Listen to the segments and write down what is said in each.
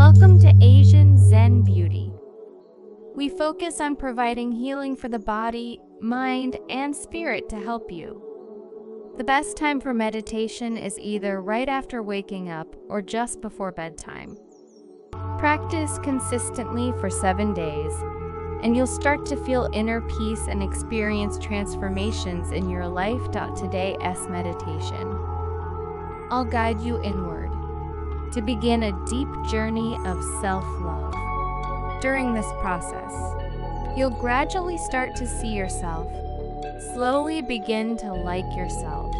Welcome to Asian Zen Beauty. We focus on providing healing for the body, mind, and spirit to help you. The best time for meditation is either right after waking up or just before bedtime. Practice consistently for 7 days, and you'll start to feel inner peace and experience transformations in your life. Today's meditation, I'll guide you inward to begin a deep journey of self-love. During this process, you'll gradually start to see yourself, slowly begin to like yourself,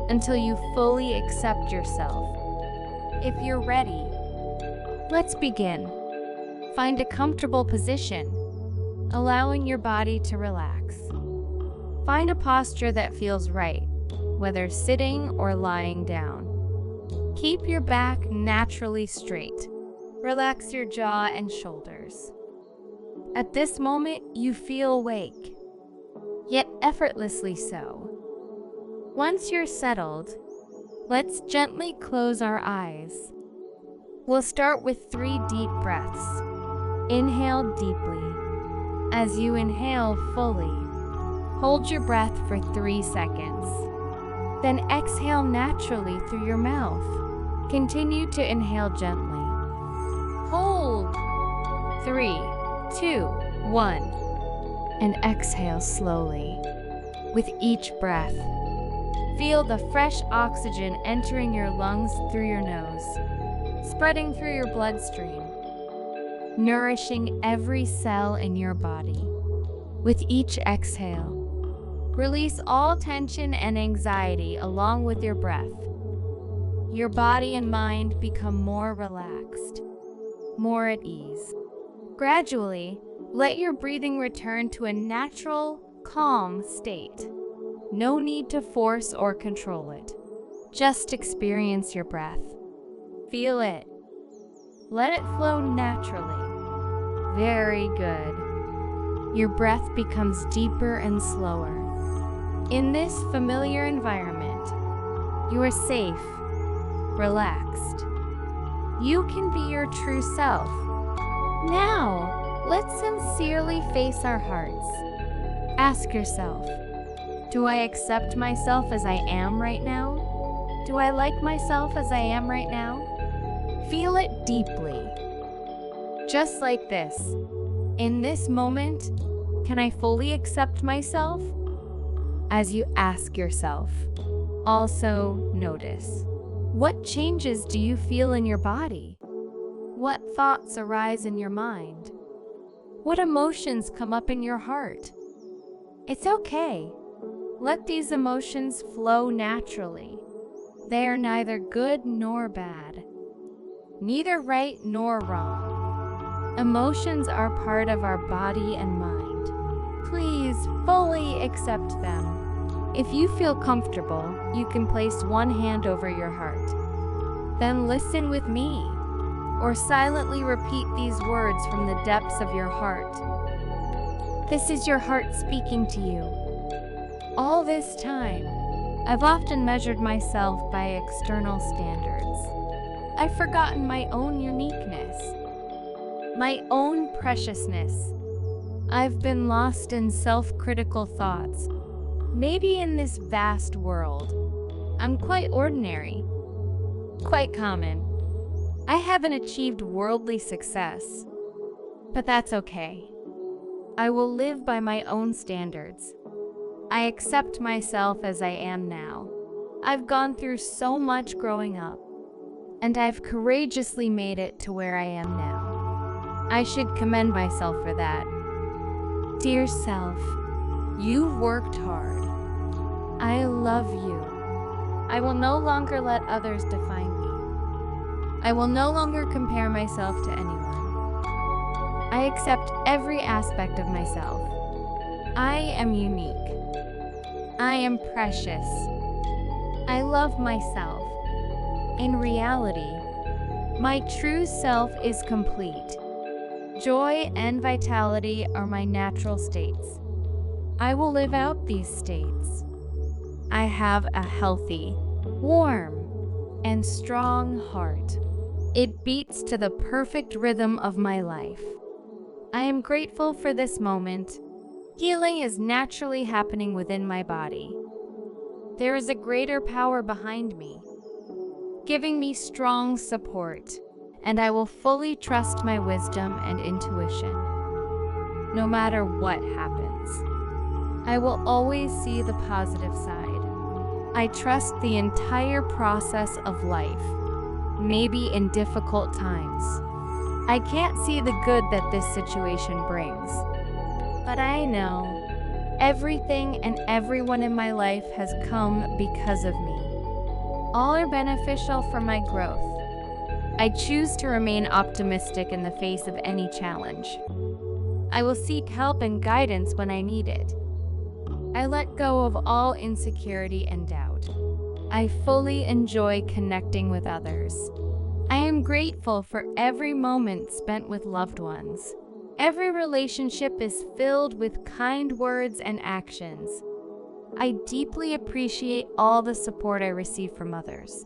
until you fully accept yourself. If you're ready, let's begin. Find a comfortable position, allowing your body to relax. Find a posture that feels right, whether sitting or lying down. Keep your back naturally straight. Relax your jaw and shoulders. At this moment, you feel awake, yet effortlessly so. Once you're settled, let's gently close our eyes. We'll start with 3 deep breaths. Inhale deeply. As you inhale fully, hold your breath for 3 seconds. Then exhale naturally through your mouth. Continue to inhale gently. Hold. 3, 2, 1. And exhale slowly. With each breath, feel the fresh oxygen entering your lungs through your nose, spreading through your bloodstream, nourishing every cell in your body. With each exhale, release all tension and anxiety along with your breath. Your body and mind become more relaxed, more at ease. Gradually, let your breathing return to a natural, calm state. No need to force or control it. Just experience your breath. Feel it. Let it flow naturally. Very good. Your breath becomes deeper and slower. In this familiar environment, you are safe, relaxed. You can be your true self. Now, let's sincerely face our hearts. Ask yourself, do I accept myself as I am right now? Do I like myself as I am right now? Feel it deeply. Just like this. In this moment, can I fully accept myself? As you ask yourself, also notice, what changes do you feel in your body? What thoughts arise in your mind? What emotions come up in your heart? It's okay. Let these emotions flow naturally. They are neither good nor bad, neither right nor wrong. Emotions are part of our body and mind. Please fully accept them. If you feel comfortable, you can place one hand over your heart. Then listen with me, or silently repeat these words from the depths of your heart. This is your heart speaking to you. All this time, I've often measured myself by external standards. I've forgotten my own uniqueness, my own preciousness. I've been lost in self-critical thoughts. Maybe in this vast world, I'm quite ordinary, quite common. I haven't achieved worldly success, but that's okay. I will live by my own standards. I accept myself as I am now. I've gone through so much growing up, and I've courageously made it to where I am now. I should commend myself for that. Dear self, you've worked hard. I love you. I will no longer let others define me. I will no longer compare myself to anyone. I accept every aspect of myself. I am unique. I am precious. I love myself. In reality, my true self is complete. Joy and vitality are my natural states. I will live out these states. I have a healthy, warm, and strong heart. It beats to the perfect rhythm of my life. I am grateful for this moment. Healing is naturally happening within my body. There is a greater power behind me, giving me strong support, and I will fully trust my wisdom and intuition. No matter what happens, I will always see the positive side. I trust the entire process of life, maybe in difficult times. I can't see the good that this situation brings, but I know everything and everyone in my life has come because of me. All are beneficial for my growth. I choose to remain optimistic in the face of any challenge. I will seek help and guidance when I need it. I let go of all insecurity and doubt. I fully enjoy connecting with others. I am grateful for every moment spent with loved ones. Every relationship is filled with kind words and actions. I deeply appreciate all the support I receive from others.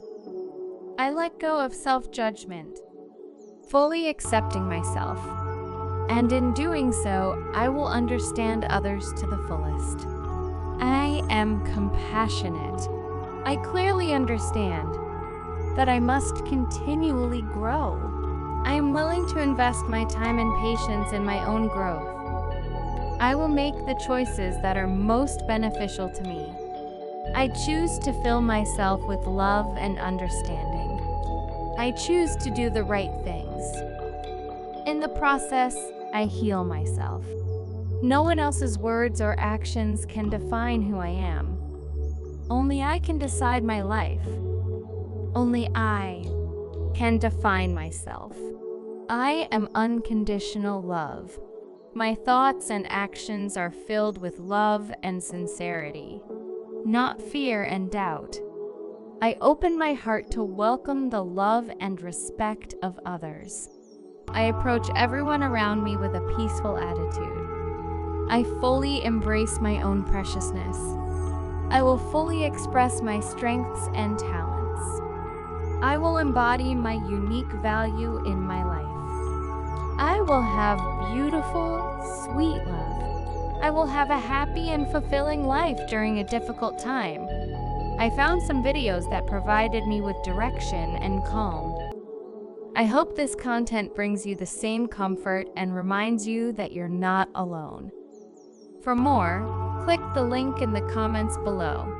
I let go of self-judgment, fully accepting myself. And in doing so, I will understand others to the fullest. I am compassionate. I clearly understand that I must continually grow. I am willing to invest my time and patience in my own growth. I will make the choices that are most beneficial to me. I choose to fill myself with love and understanding. I choose to do the right things. In the process, I heal myself. No one else's words or actions can define who I am. Only I can decide my life. Only I can define myself. I am unconditional love. My thoughts and actions are filled with love and sincerity, not fear and doubt. I open my heart to welcome the love and respect of others. I approach everyone around me with a peaceful attitude. I fully embrace my own preciousness. I will fully express my strengths and talents. I will embody my unique value in my life. I will have beautiful, sweet love. I will have a happy and fulfilling life during a difficult time. I found some videos that provided me with direction and calm. I hope this content brings you the same comfort and reminds you that you're not alone. For more, click the link in the comments below.